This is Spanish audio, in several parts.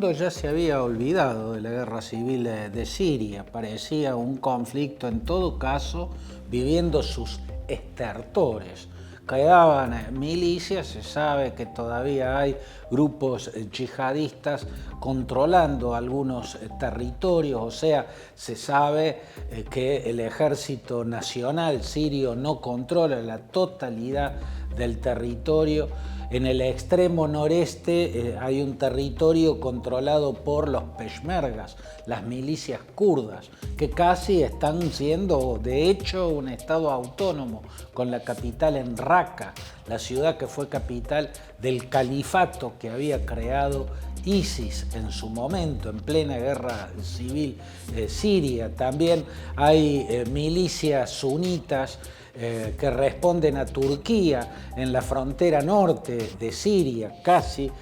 mundo ya se había olvidado de la guerra civil de Siria. Parecía un conflicto, en todo caso, viviendo sus estertores. Quedaban milicias, se sabe que todavía hay grupos yihadistas controlando algunos territorios, o sea, se sabe que el ejército nacional sirio no controla la totalidad del territorio. En el extremo noreste hay un territorio controlado por los peshmergas, las milicias kurdas, que casi están siendo, de hecho, un estado autónomo, con la capital en Raqqa, la ciudad que fue capital del califato que había creado ISIS en su momento, en plena guerra civil siria. También hay milicias sunitas que responden a Turquía en la frontera norte de Siria, casi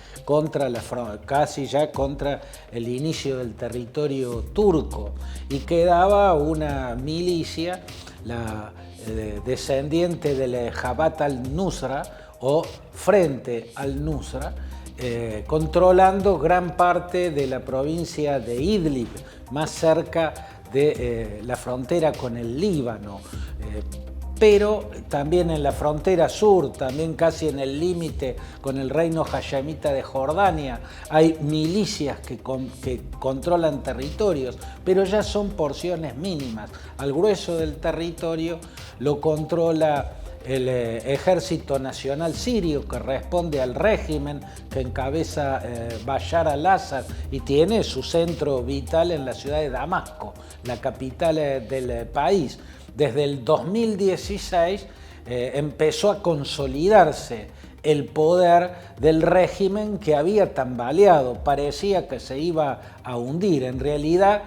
ya contra el inicio del territorio turco, y quedaba una milicia, la descendiente del Jabhat al-Nusra o Frente al-Nusra, controlando gran parte de la provincia de Idlib, más cerca de la frontera con el Líbano. Pero también en la frontera sur, también casi en el límite con el reino hashemita de Jordania, hay milicias que controlan territorios, pero ya son porciones mínimas. Al grueso del territorio lo controla el Ejército Nacional Sirio, que responde al régimen que encabeza Bashar al-Assad y tiene su centro vital en la ciudad de Damasco, la capital del país. Desde el 2016 empezó a consolidarse el poder del régimen que había tambaleado. Parecía que se iba a hundir. En realidad,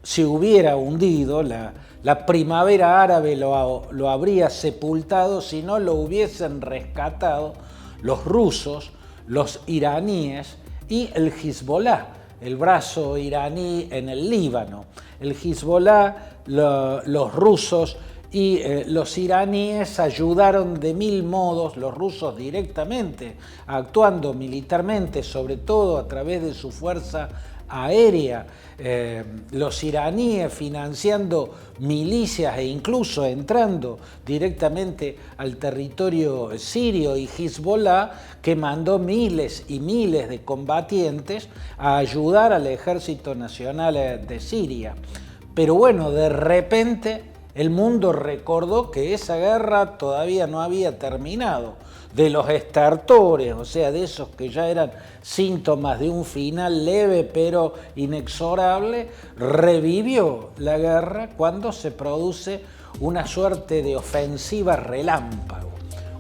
si hubiera hundido, la primavera árabe lo habría sepultado si no lo hubiesen rescatado los rusos, los iraníes y el Hezbollah, el brazo iraní en el Líbano. El Hezbollah, los rusos y los iraníes ayudaron de mil modos, los rusos directamente, actuando militarmente, sobre todo a través de su fuerza aérea, los iraníes financiando milicias e incluso entrando directamente al territorio sirio, y Hezbollah, que mandó miles y miles de combatientes a ayudar al Ejército Nacional de Siria. Pero bueno, de repente el mundo recordó que esa guerra todavía no había terminado. De los estertores, o sea, de esos que ya eran síntomas de un final leve pero inexorable, revivió la guerra cuando se produce una suerte de ofensiva relámpago,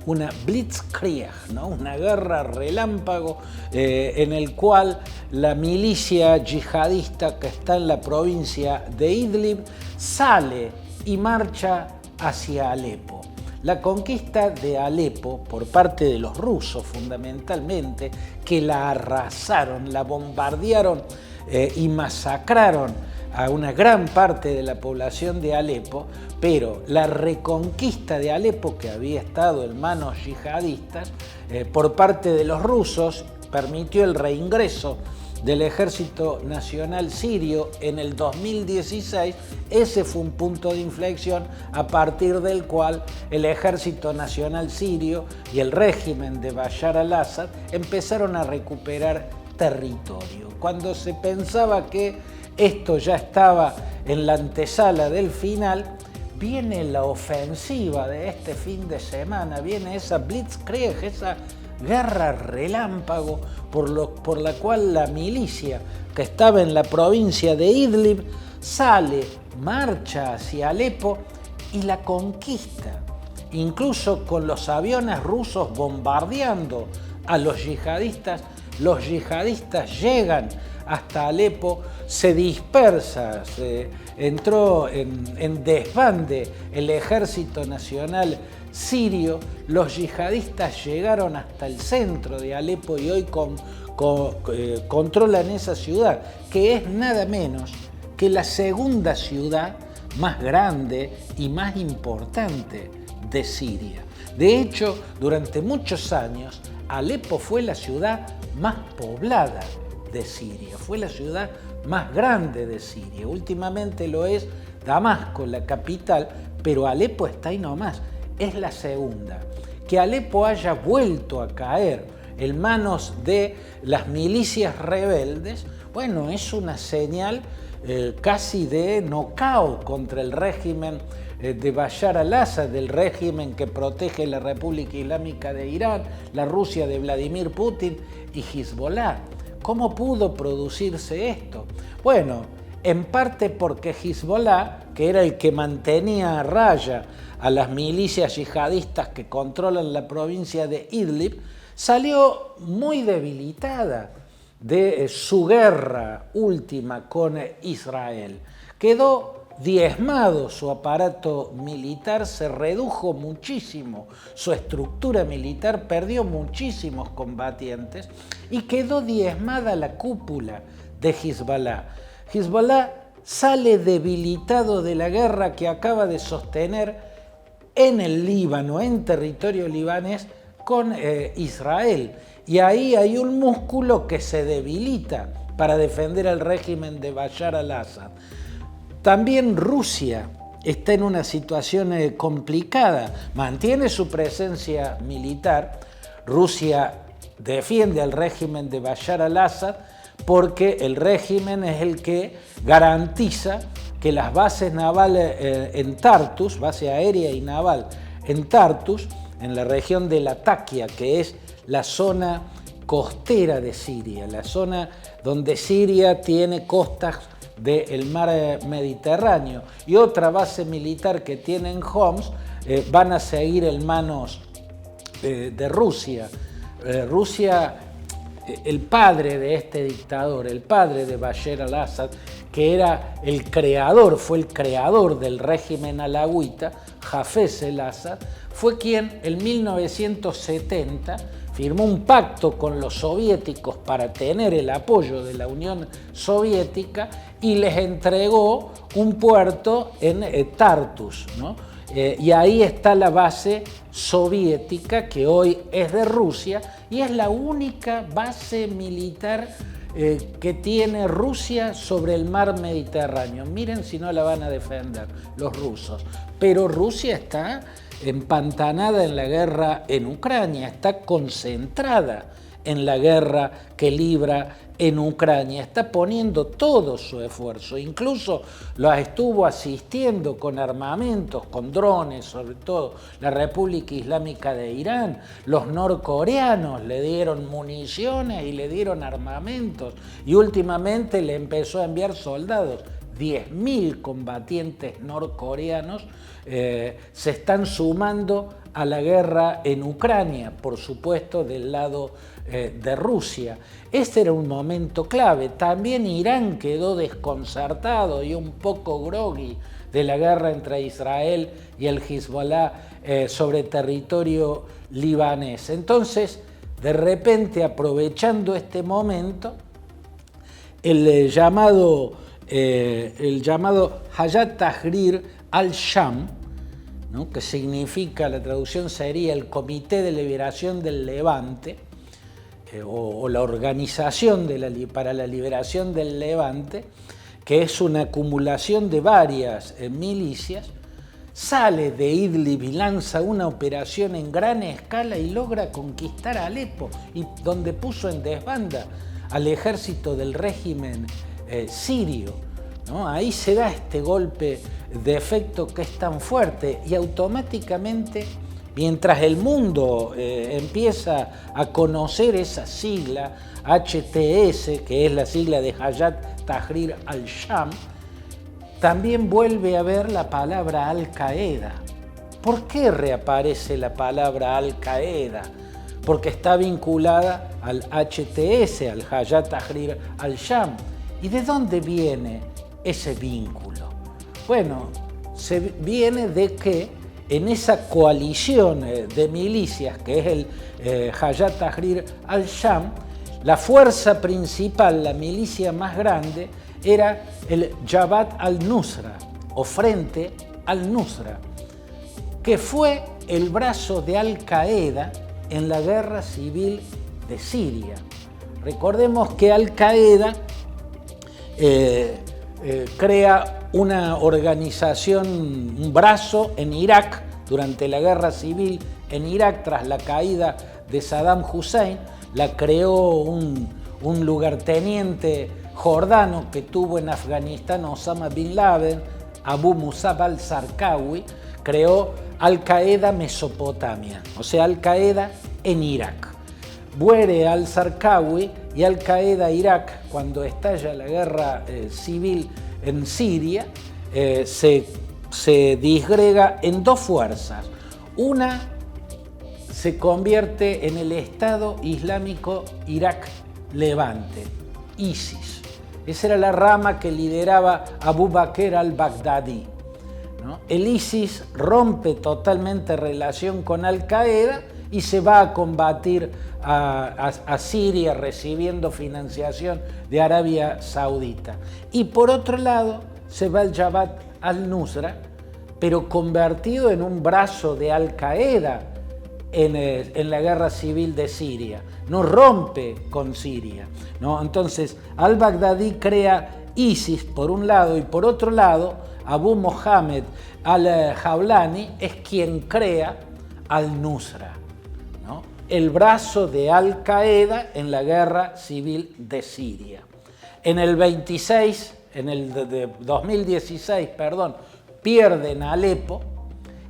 una blitzkrieg, ¿no? Una guerra relámpago en el cual la milicia yihadista que está en la provincia de Idlib sale y marcha hacia Alepo. La conquista de Alepo por parte de los rusos fundamentalmente, que la arrasaron, la bombardearon y masacraron a una gran parte de la población de Alepo, pero la reconquista de Alepo, que había estado en manos yihadistas, por parte de los rusos, permitió el reingreso del Ejército Nacional Sirio en el 2016. Ese fue un punto de inflexión a partir del cual el Ejército Nacional Sirio y el régimen de Bashar al-Assad empezaron a recuperar territorio. Cuando se pensaba que esto ya estaba en la antesala del final, viene la ofensiva de este fin de semana, viene esa blitzkrieg, esa guerra relámpago por la cual la milicia que estaba en la provincia de Idlib sale, marcha hacia Alepo y la conquista, incluso con los aviones rusos bombardeando a los yihadistas. Los yihadistas llegan hasta Alepo, se dispersa, entró en desbande el Ejército Nacional Sirio, los yihadistas llegaron hasta el centro de Alepo y hoy controlan esa ciudad, que es nada menos que la segunda ciudad más grande y más importante de Siria. De hecho, durante muchos años, Alepo fue la ciudad más poblada de Siria, fue la ciudad más grande de Siria. Últimamente lo es Damasco, la capital, pero Alepo está ahí nomás, es la segunda. Que Alepo haya vuelto a caer en manos de las milicias rebeldes, bueno, es una señal casi de nocaut contra el régimen de Bashar al-Assad, del régimen que protege la República Islámica de Irán, la Rusia de Vladimir Putin y Hezbollah. ¿Cómo pudo producirse esto? Bueno, en parte porque Hezbollah, que era el que mantenía a raya a las milicias yihadistas que controlan la provincia de Idlib, salió muy debilitada de su guerra última con Israel. Quedó diezmado su aparato militar, se redujo muchísimo su estructura militar, perdió muchísimos combatientes y quedó diezmada la cúpula de Hezbollah. Hezbollah sale debilitado de la guerra que acaba de sostener en el Líbano, en territorio libanés, con Israel. Y ahí hay un músculo que se debilita para defender al régimen de Bashar al-Assad. También Rusia está en una situación complicada, mantiene su presencia militar. Rusia defiende al régimen de Bashar al-Assad porque el régimen es el que garantiza que las bases navales en Tartus, base aérea y naval en Tartus, en la región de Latakia, que es la zona costera de Siria, la zona donde Siria tiene costas del mar Mediterráneo, y otra base militar que tiene en Homs, van a seguir en manos de Rusia. Rusia, el padre de este dictador, el padre de Bashar al-Assad, que era el creador, fue el creador del régimen alawita, Hafez el-Assad, fue quien en 1970 firmó un pacto con los soviéticos para tener el apoyo de la Unión Soviética y les entregó un puerto en Tartus, ¿no? Y ahí está la base soviética que hoy es de Rusia y es la única base militar que tiene Rusia sobre el mar Mediterráneo. Miren si no la van a defender los rusos. Pero Rusia está empantanada en la guerra en Ucrania, está concentrada en la guerra que libra en Ucrania, está poniendo todo su esfuerzo, incluso los estuvo asistiendo con armamentos, con drones, sobre todo la República Islámica de Irán. Los norcoreanos le dieron municiones y le dieron armamentos y últimamente le empezó a enviar soldados. 10.000 combatientes norcoreanos se están sumando a la guerra en Ucrania, por supuesto del lado de Rusia. Este era un momento clave. También Irán quedó desconcertado y un poco groggy de la guerra entre Israel y el Hezbollah sobre territorio libanés. Entonces, de repente, aprovechando este momento, el llamado Hayat Tahrir al-Sham, ¿no?, que significa, la traducción sería el Comité de Liberación del Levante, o la Organización para la Liberación del Levante, que es una acumulación de varias milicias, sale de Idlib y lanza una operación en gran escala y logra conquistar Alepo, y donde puso en desbanda al ejército del régimen sirio, ¿no? Ahí se da este golpe de efecto que es tan fuerte y automáticamente, mientras el mundo empieza a conocer esa sigla HTS, que es la sigla de Hayat Tahrir al-Sham, también vuelve a ver la palabra Al-Qaeda. ¿Por qué reaparece la palabra Al-Qaeda? Porque está vinculada al HTS, al Hayat Tahrir al-Sham. ¿Y de dónde viene ese vínculo? Bueno, viene de que en esa coalición de milicias que es el Hayat Tahrir al-Sham, la fuerza principal, la milicia más grande, era el Jabhat al-Nusra, o Frente al-Nusra, que fue el brazo de Al-Qaeda en la guerra civil de Siria. Recordemos que Al-Qaeda crea una organización, un brazo en Irak durante la guerra civil en Irak tras la caída de Saddam Hussein. La creó un lugarteniente jordano que tuvo en Afganistán Osama Bin Laden, Abu Musab al-Zarqawi, creó Al-Qaeda Mesopotamia, o sea, Al-Qaeda en Irak. Muere al-Zarqawi y Al-Qaeda Irak, cuando estalla la guerra civil en Siria, se disgrega en dos fuerzas. Una se convierte en el Estado Islámico Irak Levante, ISIS. Esa era la rama que lideraba Abu Bakr al-Baghdadi, ¿no? El ISIS rompe totalmente relación con Al-Qaeda y se va a combatir a Siria recibiendo financiación de Arabia Saudita. Y por otro lado se va el Jabhat al-Nusra, pero convertido en un brazo de Al-Qaeda en la guerra civil de Siria. No rompe con Siria, ¿no? Entonces al-Baghdadi crea ISIS por un lado y por otro lado Abu Mohammed al-Jawlani es quien crea al-Nusra, ¿no? El brazo de Al-Qaeda en la guerra civil de Siria. En el 2016, pierden Alepo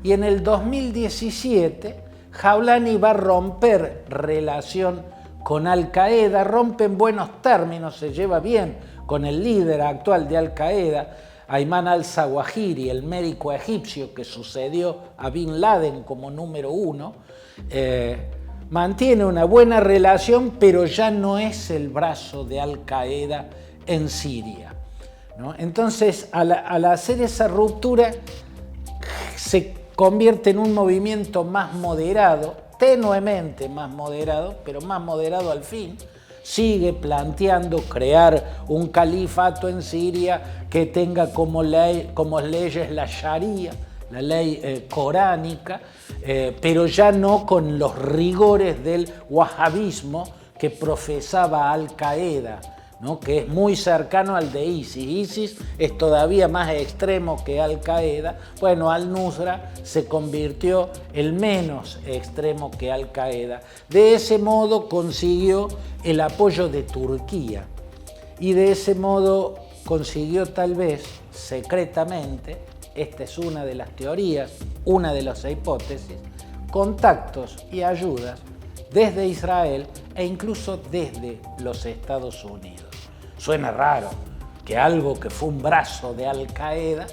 y en el 2017 Jawlani va a romper relación con Al-Qaeda, rompe en buenos términos, se lleva bien con el líder actual de Al-Qaeda, Ayman al-Zawahiri, el médico egipcio que sucedió a Bin Laden como número 1, mantiene una buena relación, pero ya no es el brazo de Al-Qaeda en Siria, ¿no? Entonces, al hacer esa ruptura, se convierte en un movimiento más moderado, tenuemente más moderado, pero más moderado al fin. Sigue planteando crear un califato en Siria que tenga como leyes la Sharia, la ley coránica, pero ya no con los rigores del wahabismo que profesaba Al-Qaeda, ¿no? Que es muy cercano al de ISIS. ISIS es todavía más extremo que Al-Qaeda. Bueno, al-Nusra se convirtió el menos extremo que Al-Qaeda. De ese modo consiguió el apoyo de Turquía y de ese modo consiguió tal vez secretamente, esta es una de las teorías, una de las hipótesis, contactos y ayudas desde Israel e incluso desde los Estados Unidos. Suena raro que algo que fue un brazo de Al-Qaeda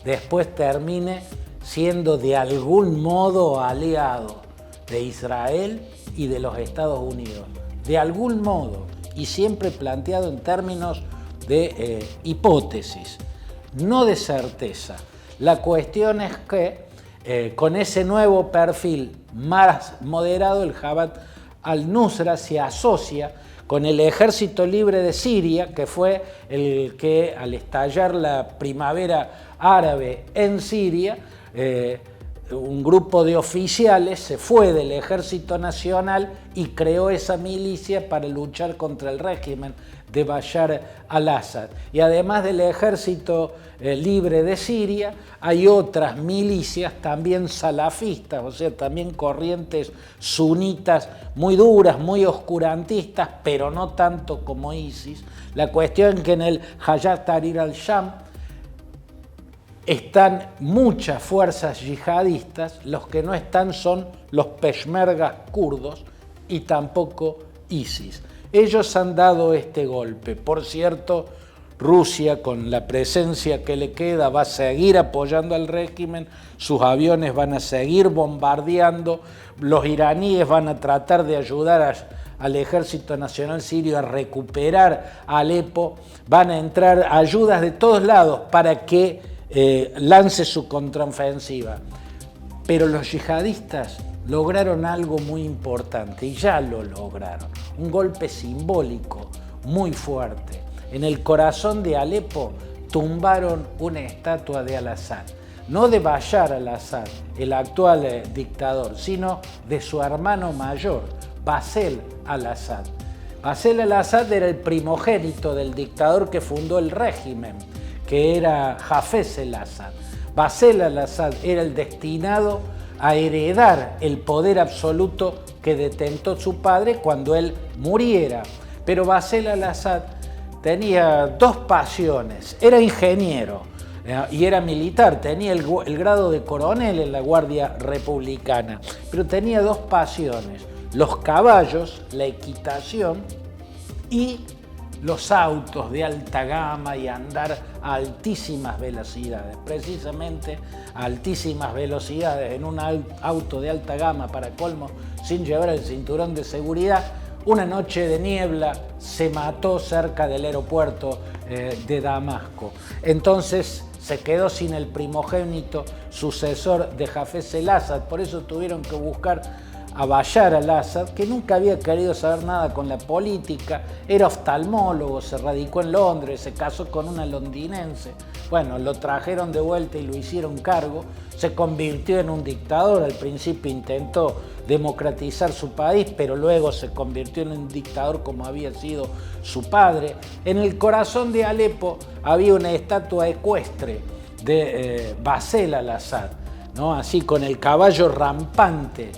después termine siendo de algún modo aliado de Israel y de los Estados Unidos. De algún modo, y siempre planteado en términos de hipótesis, no de certeza. La cuestión es que con ese nuevo perfil más moderado, el Jabhat al-Nusra se asocia con el Ejército Libre de Siria, que fue el que al estallar la primavera árabe en Siria, un grupo de oficiales se fue del Ejército Nacional y creó esa milicia para luchar contra el régimen de Bashar al-Assad. Y además del Ejército Libre de Siria, hay otras milicias también salafistas, o sea, también corrientes sunitas muy duras, muy oscurantistas, pero no tanto como ISIS. La cuestión es que en el Hayat Tahrir al-Sham están muchas fuerzas yihadistas, los que no están son los peshmergas kurdos y tampoco ISIS. Ellos han dado este golpe. Por cierto, Rusia, con la presencia que le queda, va a seguir apoyando al régimen, sus aviones van a seguir bombardeando, los iraníes van a tratar de ayudar al Ejército Nacional Sirio a recuperar Alepo, van a entrar ayudas de todos lados para que lance su contraofensiva. Pero los yihadistas lograron algo muy importante y ya lo lograron, un golpe simbólico muy fuerte. En el corazón de Alepo tumbaron una estatua de al-Assad, no de Bashar al-Assad, el actual dictador, sino de su hermano mayor, Basel al-Assad. Bashar al-Assad era el primogénito del dictador que fundó el régimen, que era Hafez el-Assad. Bashar al-Assad era el destinado a heredar el poder absoluto que detentó su padre cuando él muriera. Pero Bashar al-Assad tenía dos pasiones. Era ingeniero y era militar, tenía el grado de coronel en la Guardia Republicana, pero tenía dos pasiones: los caballos, la equitación y los autos de alta gama y andar a altísimas velocidades. Precisamente a altísimas velocidades en un auto de alta gama, para colmo, sin llevar el cinturón de seguridad. Una noche de niebla se mató cerca del aeropuerto de Damasco. Entonces se quedó sin el primogénito sucesor de Hafez el-Assad. Por eso tuvieron que buscar a Bashar al-Assad, que nunca había querido saber nada con la política, era oftalmólogo, se radicó en Londres, se casó con una londinense. Bueno, lo trajeron de vuelta y lo hicieron cargo, se convirtió en un dictador. Al principio intentó democratizar su país, pero luego se convirtió en un dictador como había sido su padre. En el corazón de Alepo había una estatua ecuestre de Bashar al-Assad, ¿no? Así, con el caballo rampante,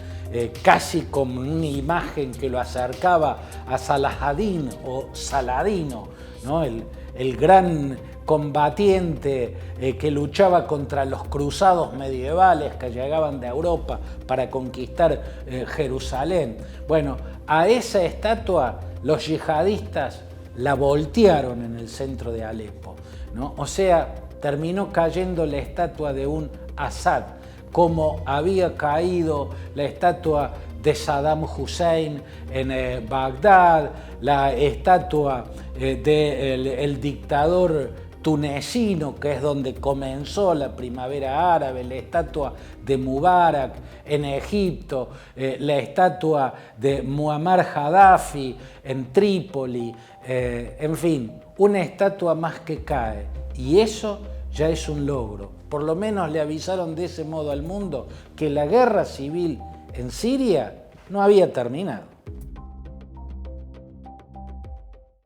casi como una imagen que lo acercaba a Salahadín o Saladino, ¿no? El gran combatiente que luchaba contra los cruzados medievales que llegaban de Europa para conquistar Jerusalén. Bueno, a esa estatua los yihadistas la voltearon en el centro de Alepo, ¿no? O sea, terminó cayendo la estatua de un Assad, como había caído la estatua de Saddam Hussein en Bagdad, la estatua del dictador tunecino, que es donde comenzó la primavera árabe, la estatua de Mubarak en Egipto, la estatua de Muammar Gaddafi en Trípoli, en fin, una estatua más que cae. Y eso ya es un logro. Por lo menos le avisaron de ese modo al mundo que la guerra civil en Siria no había terminado.